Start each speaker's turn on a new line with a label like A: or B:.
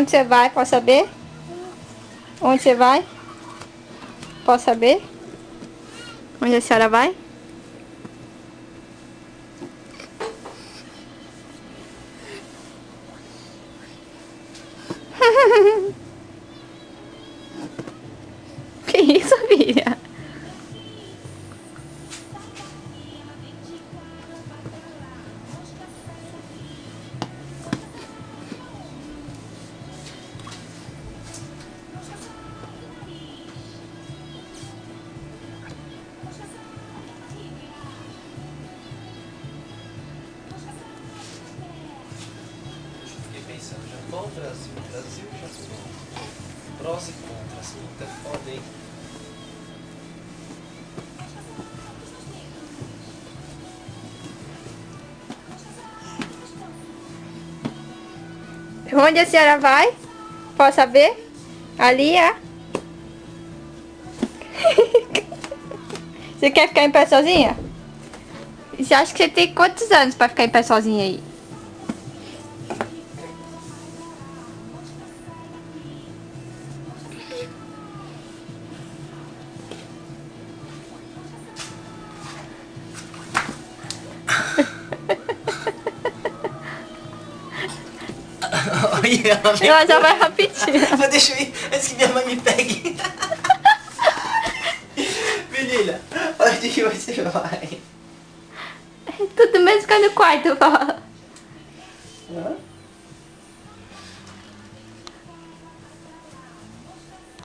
A: Onde você vai? Posso saber? Onde você vai? Posso saber? Onde a senhora vai? Que isso, filha?
B: Fiquei pensando, Japão, Brasil, Brasil, Japão. Prós e contras, puta foda, hein?
A: Onde a senhora vai? Posso saber? Ali, é? Você quer ficar em pé sozinha? Você acha que você tem quantos anos pra ficar em pé sozinha aí?
B: Olha, ela
A: Ela já vai repetir.
B: Mas deixa eu ir antes que minha mãe me pegue. Menina, onde que você vai?
A: Tudo mesmo que no quarto, vó.
B: Hã?